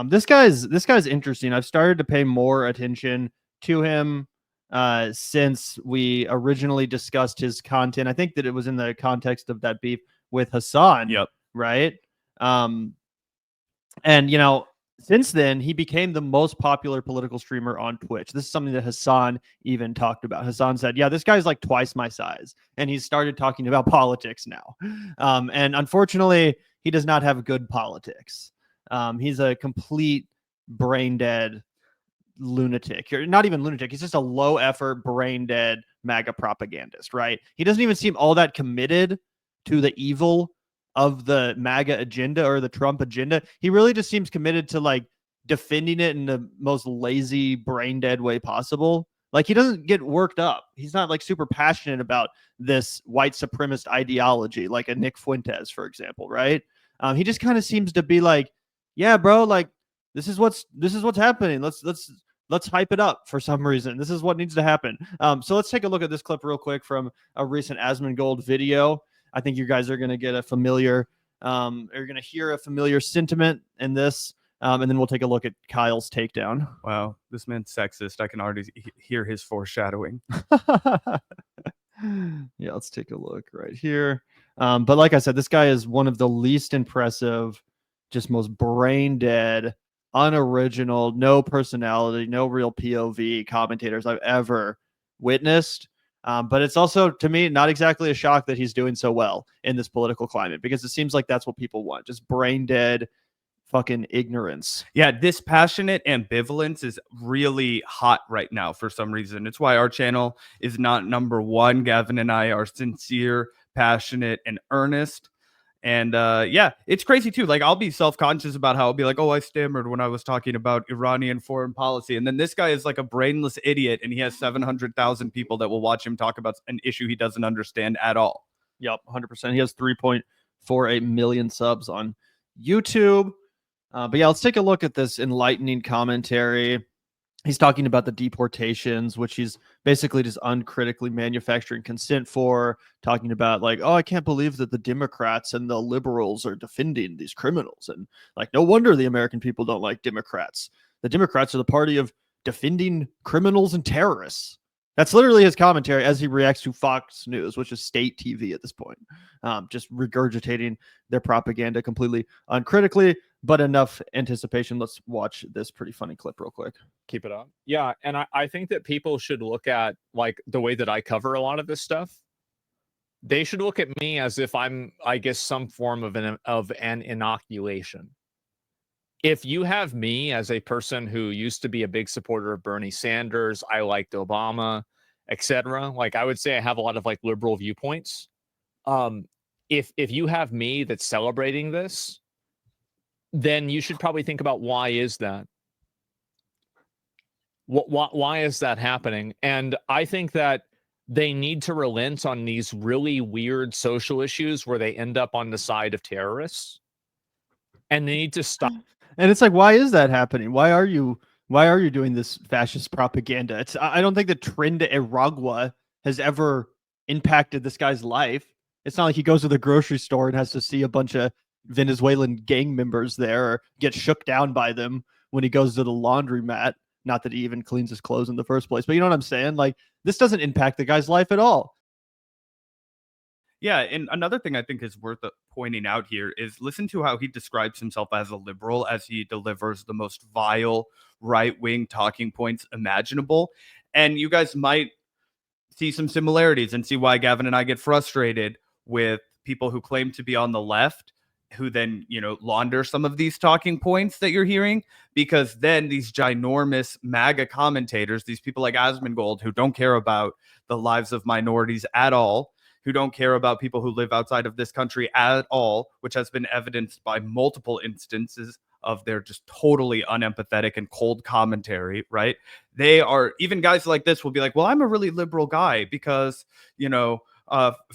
This guy's interesting. I've started to pay more attention to him since we originally discussed his content. I think that it was in the context of that beef with Hassan, Yep. right? Um, and since then he became the most popular political streamer on Twitch. This is something that Hassan even talked about. Hassan said, "Yeah, this guy's like twice my size," and he's started talking about politics now. And unfortunately, he does not have good politics. He's a complete brain dead lunatic. Or not even lunatic. He's just a low effort, brain dead MAGA propagandist, right? He doesn't even seem all that committed to the evil of the MAGA agenda or the Trump agenda. He really just seems committed to like defending it in the most lazy, brain dead way possible. Like he doesn't get worked up. He's not like super passionate about this white supremacist ideology, like a Nick Fuentes, for example, right? He just kind of seems to be like, yeah, bro, like this is what's happening. Let's hype it up for some reason. This is what needs to happen. So let's take a look at this clip real quick from a recent Asmongold video. I think you guys are going to get a familiar, you're going to hear a familiar sentiment in this. And then we'll take a look at Kyle's takedown. Wow, this man's sexist. I can already hear his foreshadowing. Yeah, let's take a look right here. But like I said, this guy is one of the least impressive, just most brain dead, unoriginal, no personality, no real POV commentators I've ever witnessed. But it's also, to me, not exactly a shock that he's doing so well in this political climate, because it seems like that's what people want, just brain dead fucking ignorance. Yeah, this passionate ambivalence is really hot right now for some reason. It's why our channel is not number one. Gavin and I are sincere, passionate, and earnest. And yeah, it's crazy too. Like I'll be self-conscious about how I'll be like, oh, I stammered when I was talking about Iranian foreign policy. And then this guy is like a brainless idiot and he has 700,000 people that will watch him talk about an issue he doesn't understand at all. Yep, 100%. He has 3.48 million subs on YouTube. But yeah, let's take a look at this enlightening commentary. He's talking about the deportations, which he's basically just uncritically manufacturing consent for, talking about like, oh, I can't believe that the Democrats and the liberals are defending these criminals. And like, no wonder the American people don't like Democrats. The Democrats are the party of defending criminals and terrorists. That's literally his commentary as he reacts to Fox News, which is state TV at this point, just regurgitating their propaganda completely uncritically, but enough anticipation. Let's watch this pretty funny clip real quick. Keep it up. Yeah, and I think that people should look at like the way that I cover a lot of this stuff. They should look at me as if I'm, I guess, some form of an inoculation. If you have me as a person who used to be a big supporter of Bernie Sanders, I liked Obama, etc., like I would say I have a lot of like liberal viewpoints. If you have me that's celebrating this, then you should probably think about why is that? Why is that happening? And I think that they need to relent on these really weird social issues where they end up on the side of terrorists. And they need to stop. And it's like, why is that happening? Why are you doing this fascist propaganda? I don't think the trend to Iragua has ever impacted this guy's life. It's not like he goes to the grocery store and has to see a bunch of Venezuelan gang members there or get shook down by them when he goes to the laundromat. Not that he even cleans his clothes in the first place, but you know what I'm saying? Like, this doesn't impact the guy's life at all. Yeah, and another thing I think is worth pointing out here is listen to how he describes himself as a liberal as he delivers the most vile right-wing talking points imaginable. And you guys might see some similarities and see why Gavin and I get frustrated with people who claim to be on the left, who then, launder some of these talking points that you're hearing, because then these ginormous MAGA commentators, these people like Asmongold, who don't care about the lives of minorities at all, who don't care about people who live outside of this country at all, which has been evidenced by multiple instances of their just totally unempathetic and cold commentary, right? They are, even guys like this will be like, well, I'm a really liberal guy because,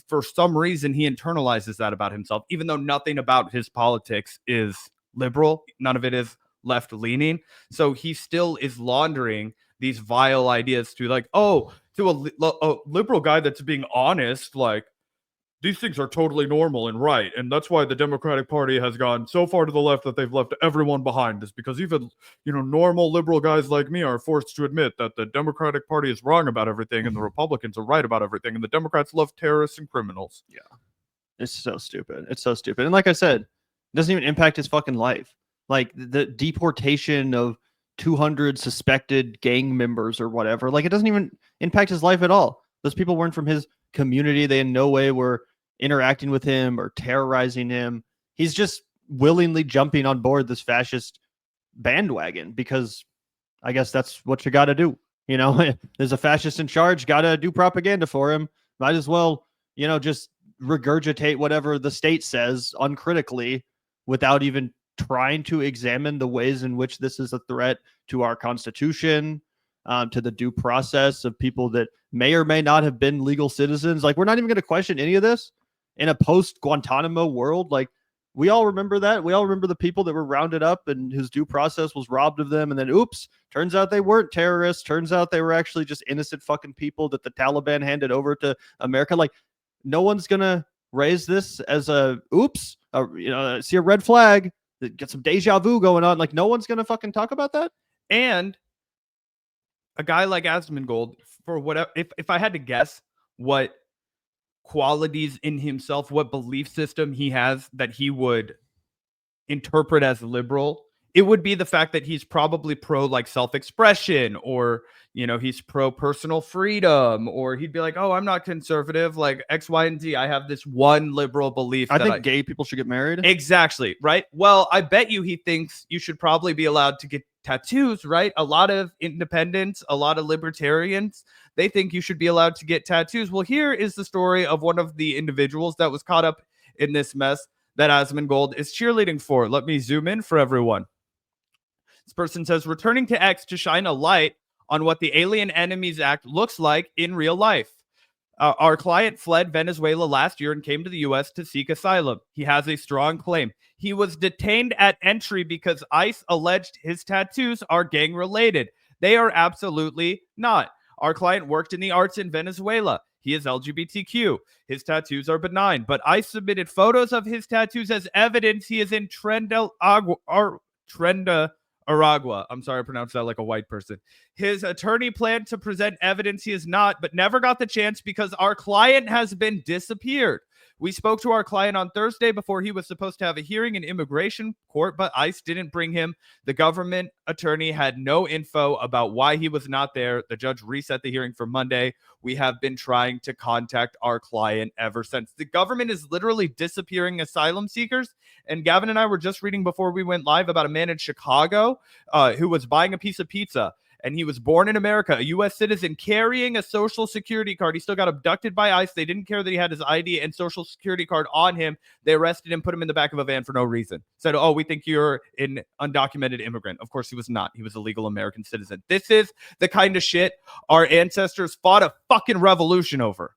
for some reason he internalizes that about himself, even though nothing about his politics is liberal. None of it is left leaning. So he still is laundering these vile ideas to like, oh, to a liberal guy that's being honest, like these things are totally normal and right, and that's why the Democratic Party has gone so far to the left that they've left everyone behind, is because even, normal liberal guys like me are forced to admit that the Democratic Party is wrong about everything and the Republicans are right about everything, and the Democrats love terrorists and criminals. Yeah. It's so stupid. It's so stupid. And like I said, it doesn't even impact his fucking life. Like the deportation of 200 suspected gang members or whatever, like it doesn't even impact his life at all. Those people weren't from his community. They in no way were interacting with him or terrorizing him. He's just willingly jumping on board this fascist bandwagon because I guess that's what you got to do. There's a fascist in charge, got to do propaganda for him. Might as well, just regurgitate whatever the state says uncritically without even trying to examine the ways in which this is a threat to our Constitution, to the due process of people that may or may not have been legal citizens. Like, we're not even going to question any of this in a post-Guantanamo world. Like, we all remember that. We all remember the people that were rounded up and whose due process was robbed of them. And then, oops, turns out they weren't terrorists. Turns out they were actually just innocent fucking people that the Taliban handed over to America. Like, no one's going to raise this as see a red flag, get some deja vu going on. Like, no one's going to fucking talk about that. And a guy like Asmongold, for whatever, if I had to guess what qualities in himself, what belief system he has that he would interpret as liberal, it would be the fact that he's probably pro like self-expression, or he's pro personal freedom, or he'd be like, oh, I'm not conservative, like X, Y, and Z. I have this one liberal belief. I think gay people should get married. Exactly, right? Well, I bet you he thinks you should probably be allowed to get tattoos, right? A lot of independents, a lot of libertarians, they think you should be allowed to get tattoos. Well, here is the story of one of the individuals that was caught up in this mess that Asmongold is cheerleading for. Let me zoom in for everyone. This person says, returning to X to shine a light on what the Alien Enemies Act looks like in real life. Our client fled Venezuela last year and came to the U.S. to seek asylum. He has a strong claim. He was detained at entry because ICE alleged his tattoos are gang-related. They are absolutely not. Our client worked in the arts in Venezuela. He is LGBTQ. His tattoos are benign, but ICE submitted photos of his tattoos as evidence he is in Aragua. I'm sorry, I pronounced that like a white person. His attorney planned to present evidence he is not, but never got the chance because our client has been disappeared. We spoke to our client on Thursday before he was supposed to have a hearing in immigration court, but ICE didn't bring him. The government attorney had no info about why he was not there. The judge reset the hearing for Monday. We have been trying to contact our client ever since. The government is literally disappearing asylum seekers. And Gavin and I were just reading before we went live about a man in Chicago who was buying a piece of pizza. And he was born in America, a U.S. citizen, carrying a social security card. He still got abducted by ICE. They didn't care that he had his ID and social security card on him. They arrested him, put him in the back of a van for no reason. Said, oh, we think you're an undocumented immigrant. Of course, he was not. He was a legal American citizen. This is the kind of shit our ancestors fought a fucking revolution over.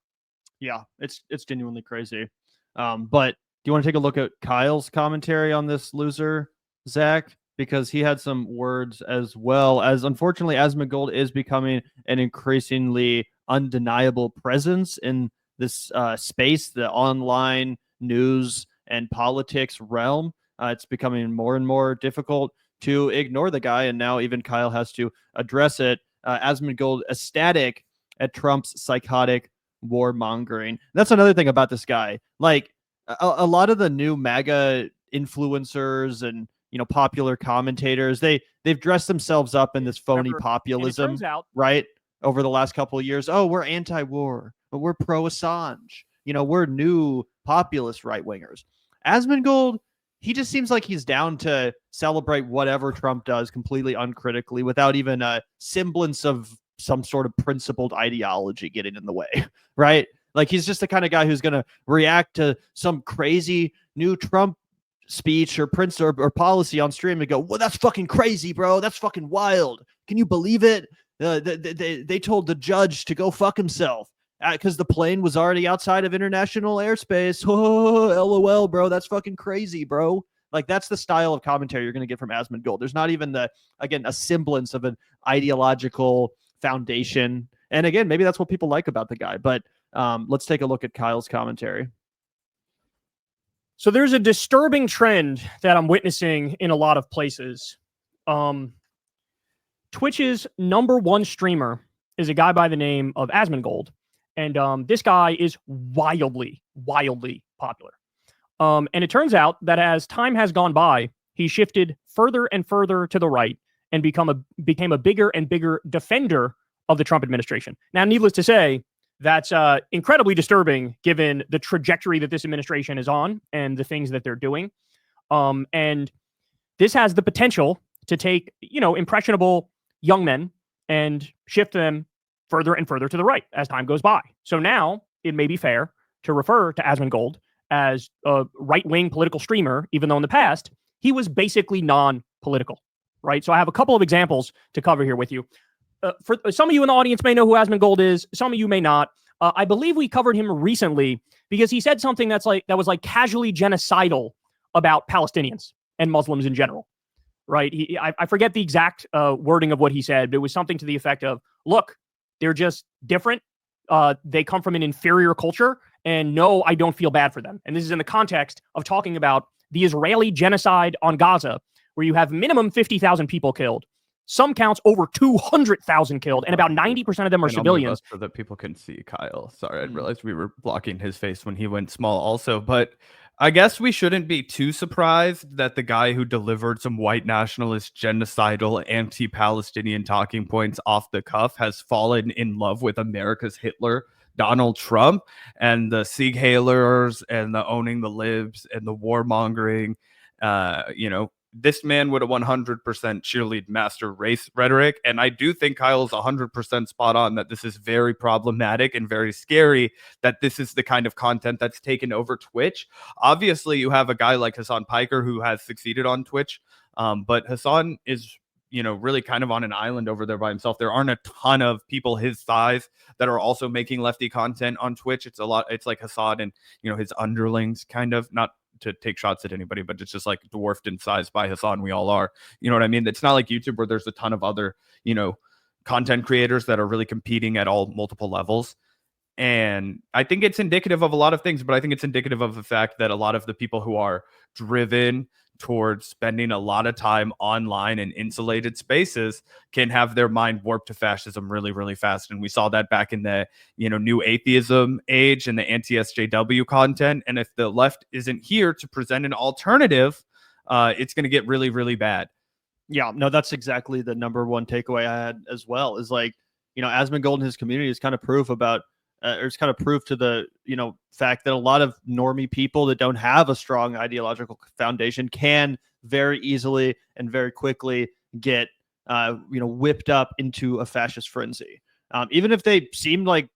Yeah, it's genuinely crazy. But do you want to take a look at Kyle's commentary on this loser, Zach? Because he had some words as well, as unfortunately Asmongold is becoming an increasingly undeniable presence in this space, the online news and politics realm. It's becoming more and more difficult to ignore the guy, and now even Kyle has to address it. Asmongold ecstatic at Trump's psychotic warmongering. That's another thing about this guy. Like a lot of the new MAGA influencers and popular commentators, they've dressed themselves up in this phony populism, right? Over the last couple of years. Oh, we're anti-war, but we're pro-Assange. We're new populist right-wingers. Asmongold, he just seems like he's down to celebrate whatever Trump does completely uncritically without even a semblance of some sort of principled ideology getting in the way, right? Like, he's just the kind of guy who's going to react to some crazy new Trump speech or or policy on stream and go, well, that's fucking crazy, bro. That's fucking wild. Can you believe it? They told the judge to go fuck himself because the plane was already outside of international airspace. Oh, LOL, bro. That's fucking crazy, bro. Like, that's the style of commentary you're going to get from Asmongold. There's not even a semblance of an ideological foundation. And again, maybe that's what people like about the guy. But let's take a look at Kyle's commentary. So there's a disturbing trend that I'm witnessing in a lot of places. Twitch's #1 streamer is a guy by the name of Asmongold. And this guy is wildly popular. And it turns out that as time has gone by, he shifted further and further to the right and became a bigger and bigger defender of the Trump administration. Now, needless to say, that's incredibly disturbing given the trajectory that this administration is on and the things that they're doing. And this has the potential to take, impressionable young men and shift them further and further to the right as time goes by. So now it may be fair to refer to Asmongold as a right-wing political streamer, even though in the past he was basically non-political, right? So I have a couple of examples to cover here with you. For some of you in the audience may know who Asmongold is. Some of you may not. I believe we covered him recently because he said something that was casually genocidal about Palestinians and Muslims in general, right? I forget the exact wording of what he said, but it was something to the effect of, look, they're just different. They come from an inferior culture, and no, I don't feel bad for them. And this is in the context of talking about the Israeli genocide on Gaza, where you have minimum 50,000 people killed. Some counts over 200,000 killed, and about 90% of them are civilians. So that people can see Kyle. Sorry, I realized we were blocking his face when he went small also. But I guess we shouldn't be too surprised that the guy who delivered some white nationalist, genocidal, anti-Palestinian talking points off the cuff has fallen in love with America's Hitler, Donald Trump, and the Sieg Heilers and the owning the libs and the warmongering. This man would have 100% cheerlead master race rhetoric. And I do think Kyle's 100% spot on that this is very problematic and very scary that this is the kind of content that's taken over Twitch. Obviously, you have a guy like Hassan Piker who has succeeded on Twitch, but Hassan is really kind of on an island over there by himself. There aren't a ton of people his size that are also making lefty content on Twitch. It's like Hassan and, his underlings kind of, not to take shots at anybody, but it's just like dwarfed in size by Hassan. We all are, you know what I mean? It's not like YouTube where there's a ton of other, content creators that are really competing at all multiple levels. And I think it's indicative of a lot of things, but I think it's indicative of the fact that a lot of the people who are driven towards spending a lot of time online in insulated spaces can have their mind warped to fascism really, really fast. And we saw that back in the, new atheism age and the anti-SJW content. And if the left isn't here to present an alternative, it's going to get really, really bad. Yeah, no, that's exactly the #1 takeaway I had as well, is Asmongold and his community is kind of proof about, or it's kind of proof to the, fact that a lot of normie people that don't have a strong ideological foundation can very easily and very quickly get, whipped up into a fascist frenzy. Even if they seem like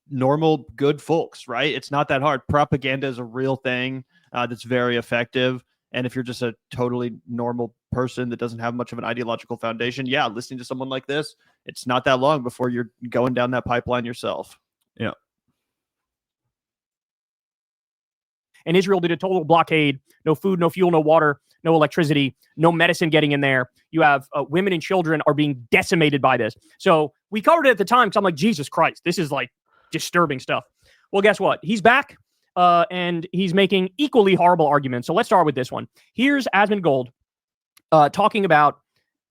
normal, good folks, right? It's not that hard. Propaganda is a real thing that's very effective. And if you're just a totally normal person that doesn't have much of an ideological foundation, yeah, listening to someone like this, it's not that long before you're going down that pipeline yourself. Yeah. And Israel did a total blockade. No food, no fuel, no water, no electricity, no medicine getting in there. You have women and children are being decimated by this. So we covered it at the time because I'm like, Jesus Christ, this is like disturbing stuff. Well, guess what? He's back and he's making equally horrible arguments. So let's start with this one. Here's Asmongold talking about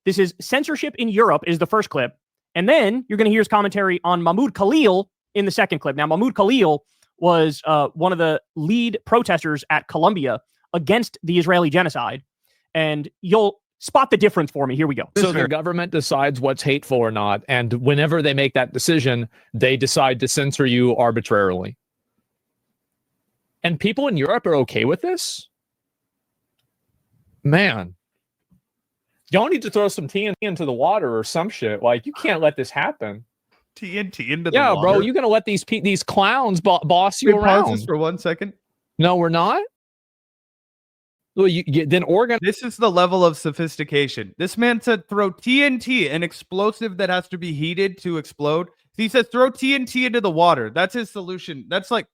this is censorship in Europe is the first clip. And then you're going to hear his commentary on Mahmoud Khalil in the second clip. Now, Mahmoud Khalil was one of the lead protesters at Colombia against the Israeli genocide. And you'll spot the difference for me. Here we go. So the government decides what's hateful or not. And whenever they make that decision, they decide to censor you arbitrarily. And people in Europe are okay with this? Man. Y'all need to throw some TNT into the water or some shit. Like, you can't let this happen. TNT into the water? Yeah, bro, you're going to let these clowns boss you around. Pause this for 1 second. No, we're not. Well, then Oregon. This is the level of sophistication. This man said throw TNT, an explosive that has to be heated to explode. He said throw TNT into the water. That's his solution. That's like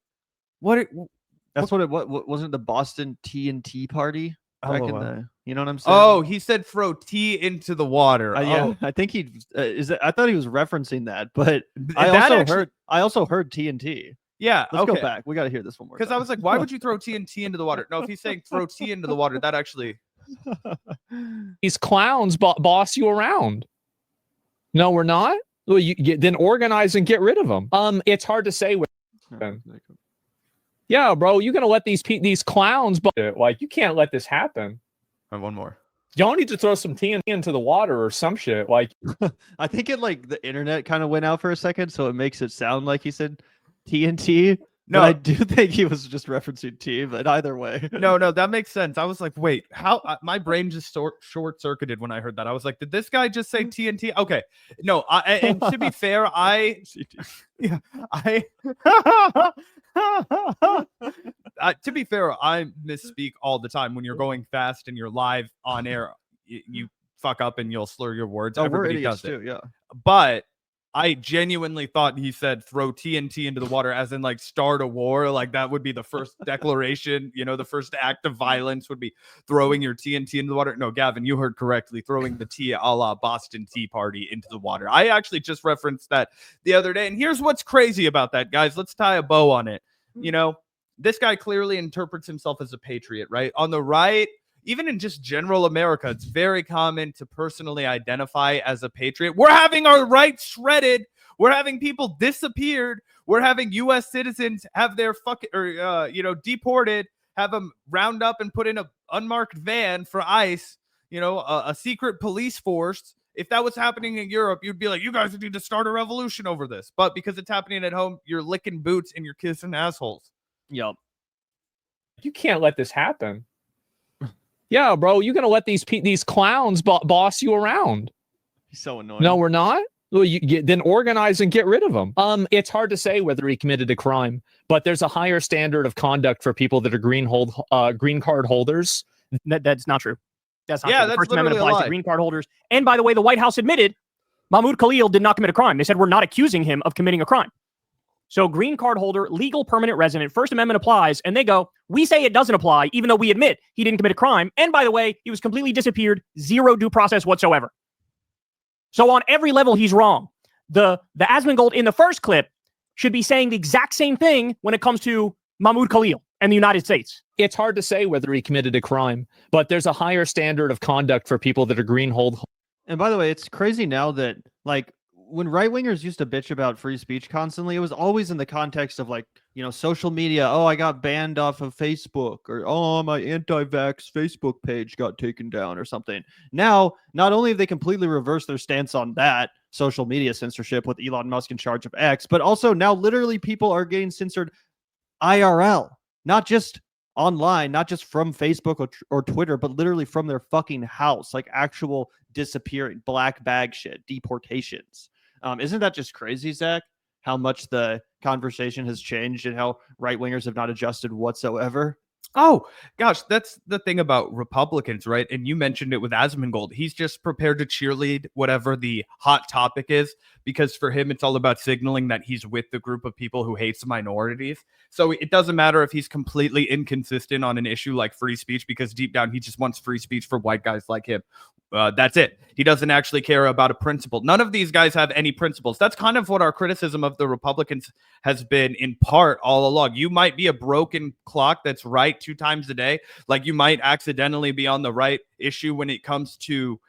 what? That's what it wasn't the Boston TNT party back in the. You know what I'm saying? Oh, he said throw tea into the water. Yeah, I think he I thought he was referencing that, but I also heard TNT. Yeah, Let's okay. go back. We got to hear this one more. Because I was like, why would you throw TNT into the water? No, if he's saying throw tea into the water, that actually. These clowns boss you around. No, we're not. Well, then organize and get rid of them. It's hard to say. Yeah, bro, you're gonna let these clowns like you can't let this happen. And one more. Y'all need to throw some TNT into the water or some shit. Like, I think the internet kind of went out for a second, so it makes it sound like he said TNT. No, but I do think he was just referencing T. But either way, no, that makes sense. I was like, wait, how? My brain just short circuited when I heard that. I was like, did this guy just say TNT? Okay, no. And to be fair, to be fair, I misspeak all the time when you're going fast and you're live on air. You fuck up and you'll slur your words. Oh, Everybody we're idiots does it. too, yeah. But I genuinely thought he said throw TNT into the water, as in like start a war. Like that would be the first declaration. The first act of violence would be throwing your TNT into the water. No, Gavin, you heard correctly. Throwing the tea a la Boston Tea Party into the water. I actually just referenced that the other day. And here's what's crazy about that, guys. Let's tie a bow on it. This guy clearly interprets himself as a patriot, right? On the right, even in just general America, it's very common to personally identify as a patriot. We're having our rights shredded. We're having people disappeared. We're having U.S. citizens have their deported, have them round up and put in an unmarked van for ICE, a secret police force. If that was happening in Europe, you'd be like, you guys need to start a revolution over this. But because it's happening at home, you're licking boots and you're kissing assholes. Yep. You can't let this happen. Yeah, bro, you're gonna let these clowns boss you around. He's so annoying. No, we're not. Well, then organize and get rid of them. It's hard to say whether he committed a crime, but there's a higher standard of conduct for people that are green card holders. That's not true. That's not true. The That's First Amendment literally a applies lie. to green card holders. And by the way, the White House admitted Mahmoud Khalil did not commit a crime. They said we're not accusing him of committing a crime. So green card holder, legal permanent resident, First Amendment applies, and they go, we say it doesn't apply, even though we admit he didn't commit a crime. And by the way, he was completely disappeared, zero due process whatsoever. So on every level, he's wrong. The Asmongold in the first clip should be saying the exact same thing when it comes to Mahmoud Khalil and the United States. It's hard to say whether he committed a crime, but there's a higher standard of conduct for people that are green hold. And by the way, it's crazy now that when right-wingers used to bitch about free speech constantly, it was always in the context of social media. Oh, I got banned off of Facebook, or oh, my anti-vax Facebook page got taken down or something. Now, not only have they completely reversed their stance on that social media censorship with Elon Musk in charge of X, but also now literally people are getting censored IRL, not just online, not just from Facebook or Twitter, but literally from their fucking house, like actual disappearing, black bag shit, deportations. Isn't that just crazy, Zach? How much the conversation has changed and how right-wingers have not adjusted whatsoever? Oh, gosh, that's the thing about Republicans, right? And you mentioned it with Asmongold. He's just prepared to cheerlead whatever the hot topic is, because for him, it's all about signaling that he's with the group of people who hates minorities. So it doesn't matter if he's completely inconsistent on an issue like free speech, because deep down, he just wants free speech for white guys like him. That's it. He doesn't actually care about a principle. None of these guys have any principles. That's kind of what our criticism of the Republicans has been in part all along. You might be a broken clock that's right 2 times a day. Like you might accidentally be on the right issue when it comes to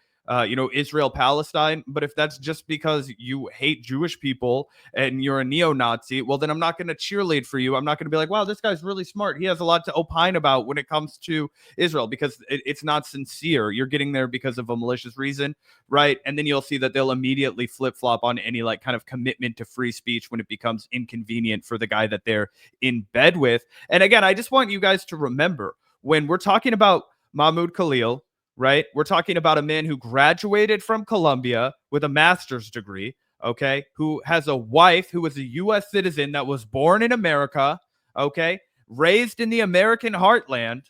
Israel, Palestine. But if that's just because you hate Jewish people and you're a neo-Nazi, well, then I'm not going to cheerlead for you. I'm not going to be like, wow, this guy's really smart. He has a lot to opine about when it comes to Israel, because it's not sincere. You're getting there because of a malicious reason, right? And then you'll see that they'll immediately flip-flop on any kind of commitment to free speech when it becomes inconvenient for the guy that they're in bed with. And again, I just want you guys to remember, when we're talking about Mahmoud Khalil, right? We're talking about a man who graduated from Columbia with a master's degree, okay? Who has a wife who was a U.S. citizen that was born in America, okay? Raised in the American heartland,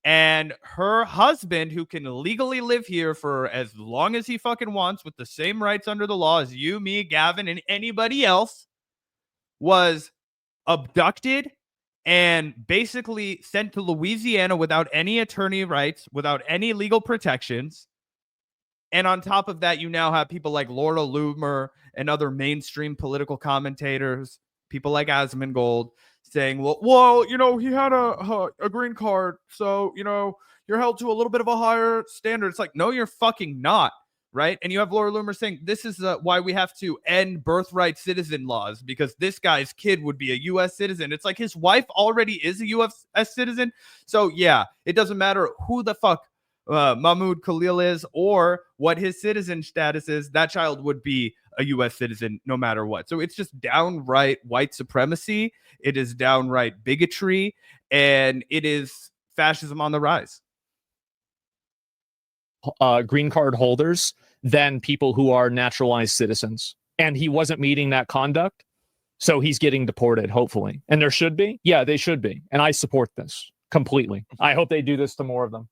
and her husband, who can legally live here for as long as he fucking wants with the same rights under the law as you, me, Gavin, and anybody else, was abducted and basically sent to Louisiana without any attorney rights, without any legal protections. And on top of that, you now have people like Laura Loomer and other mainstream political commentators people like Asmongold saying, well, you know, he had a green card, so, you know, you're held to a little bit of a higher standard. It's like, no, you're fucking not, right? And you have Laura Loomer saying this is why we have to end birthright citizen laws, because this guy's kid would be a U.S. citizen. It's like his wife already is a U.S. citizen. So, yeah, it doesn't matter who the fuck Mahmoud Khalil is or what his citizen status is. That child would be a U.S. citizen no matter what. So it's just downright white supremacy. It is downright bigotry, and it is fascism on the rise. Green card holders than people who are naturalized citizens. And he wasn't meeting that conduct, so he's getting deported, hopefully. And there should be. Yeah, they should be. And I support this completely. I hope they do this to more of them.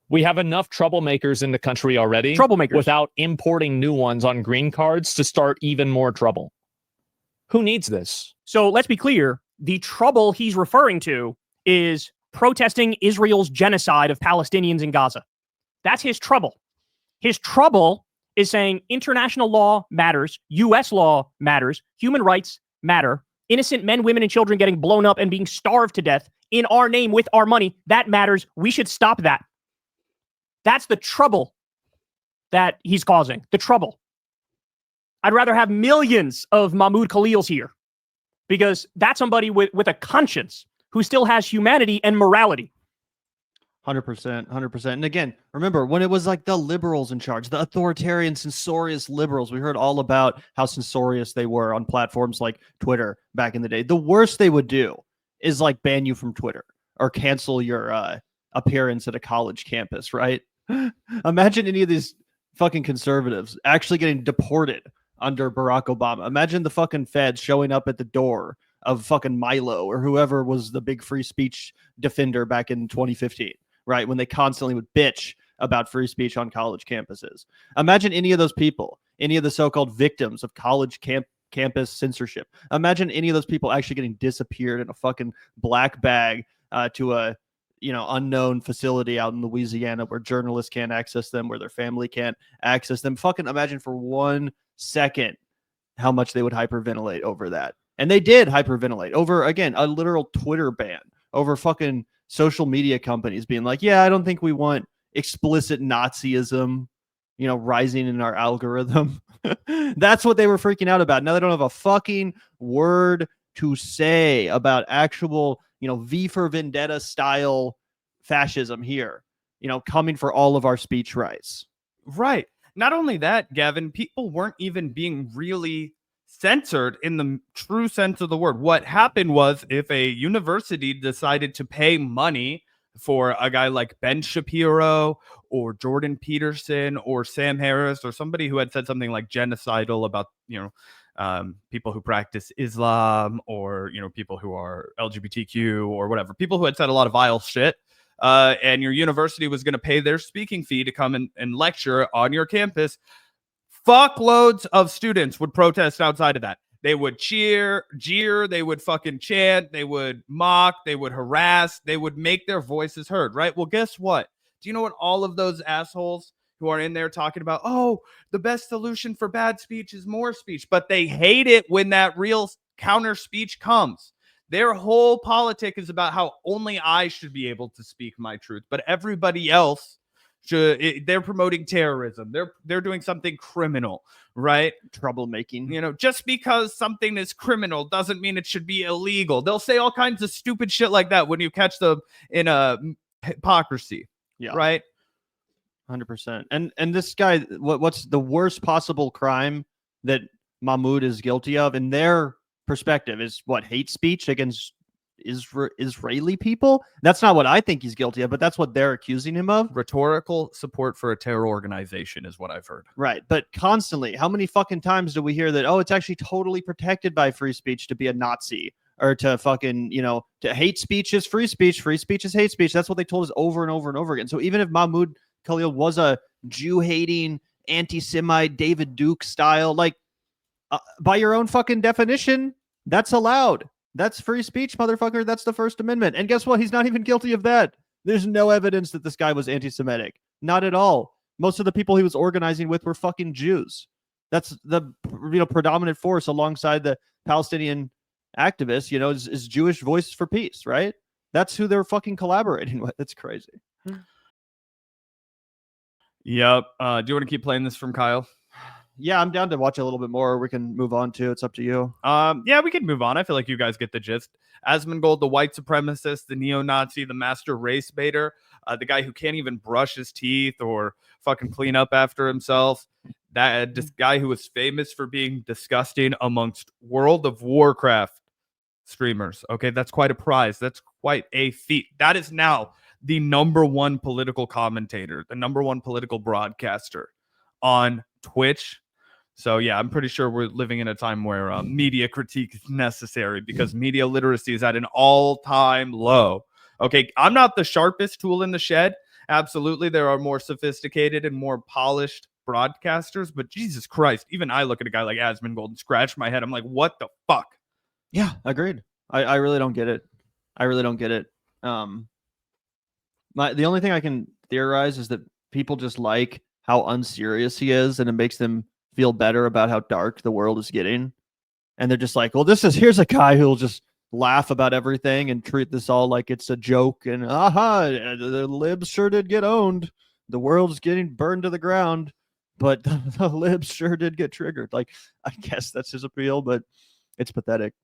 We have enough troublemakers in the country already. Troublemakers. Without importing new ones on green cards to start even more trouble. Who needs this? So let's be clear. The trouble he's referring to is protesting Israel's genocide of Palestinians in Gaza. That's his trouble. His trouble is saying international law matters, U.S. law matters, human rights matter, innocent men, women, and children getting blown up and being starved to death in our name with our money, that matters. We should stop that. That's the trouble that he's causing. The trouble. I'd rather have millions of Mahmoud Khalils here, because that's somebody with a conscience who still has humanity and morality. 100%. And again, remember when it was like the liberals in charge, the authoritarian, censorious liberals, we heard all about how censorious they were on platforms like Twitter back in the day. The worst they would do is like ban you from Twitter or cancel your appearance at a college campus, right? Imagine any of these fucking conservatives actually getting deported under Barack Obama. Imagine the fucking feds showing up at the door of fucking Milo or whoever was the big free speech defender back in 2015. Right, when they constantly would bitch about free speech on college campuses. Imagine any of those people, any of the so-called victims of college campus censorship. Imagine any of those people actually getting disappeared in a fucking black bag to a unknown facility out in Louisiana where journalists can't access them, where their family can't access them. Fucking imagine for 1 second how much they would hyperventilate over that. And they did hyperventilate over, again, a literal Twitter ban, over fucking social media companies being like, yeah, I don't think we want explicit Nazism, rising in our algorithm. That's what they were freaking out about. Now they don't have a fucking word to say about actual, V for Vendetta style fascism here, coming for all of our speech rights. Right. Not only that, Gavin, people weren't even being really censored in the true sense of the word. What happened was, if a university decided to pay money for a guy like Ben Shapiro or Jordan Peterson or Sam Harris or somebody who had said something like genocidal about, people who practice Islam or, people who are LGBTQ or whatever, people who had said a lot of vile shit, and your university was going to pay their speaking fee to come and lecture on your campus, fuckloads of students would protest outside of that. They would jeer, they would fucking chant, they would mock, they would harass, they would make their voices heard, right? Well, guess what? Do you know what all of those assholes who are in there talking about, oh, the best solution for bad speech is more speech, but they hate it when that real counter speech comes. Their whole politic is about how only I should be able to speak my truth, but everybody else they're promoting terrorism. They're doing something criminal, right? Troublemaking. Just because something is criminal doesn't mean it should be illegal. They'll say all kinds of stupid shit like that when you catch them in a hypocrisy. Yeah. Right. 100%. And this guy, what's the worst possible crime that Mahmoud is guilty of in their perspective is what? Hate speech against Israeli people? That's not what I think he's guilty of, but that's what they're accusing him of. Rhetorical support for a terror organization is what I've heard. Right. But constantly, how many fucking times do we hear that, oh, it's actually totally protected by free speech to be a Nazi, or to fucking, to hate speech is free speech is hate speech. That's what they told us over and over and over again. So even if Mahmoud Khalil was a Jew-hating, anti-Semite, David Duke style, like by your own fucking definition, that's allowed. That's free speech, motherfucker. That's the First Amendment. And guess what? He's not even guilty of that. There's no evidence that this guy was anti-Semitic. Not at all. Most of the people he was organizing with were fucking Jews. That's the predominant force alongside the Palestinian activists, you know, is Jewish Voices for Peace, right? That's who they're fucking collaborating with. It's crazy. Yep. Do you want to keep playing this from Kyle? Yeah, I'm down to watch a little bit more. We can move on to. It's up to you. Yeah, we can move on. I feel like you guys get the gist. Asmongold, the white supremacist, the neo-Nazi, the master race baiter, the guy who can't even brush his teeth or fucking clean up after himself. This guy who was famous for being disgusting amongst World of Warcraft streamers. Okay, that's quite a prize. That's quite a feat. That is now the #1 political commentator, the #1 political broadcaster on Twitch. So yeah, I'm pretty sure we're living in a time where media critique is necessary because media literacy is at an all-time low. Okay, I'm not the sharpest tool in the shed. Absolutely, there are more sophisticated and more polished broadcasters, but Jesus Christ, even I look at a guy like Asmongold and scratch my head. I'm like, what the fuck? Yeah, agreed. I really don't get it. I really don't get it. The only thing I can theorize is that people just like how unserious he is, and it makes them feel better about how dark the world is getting. And they're just like, well, here's a guy who'll just laugh about everything and treat this all like it's a joke. And the libs sure did get owned. The world's getting burned to the ground, but the libs sure did get triggered. Like, I guess that's his appeal, but it's pathetic.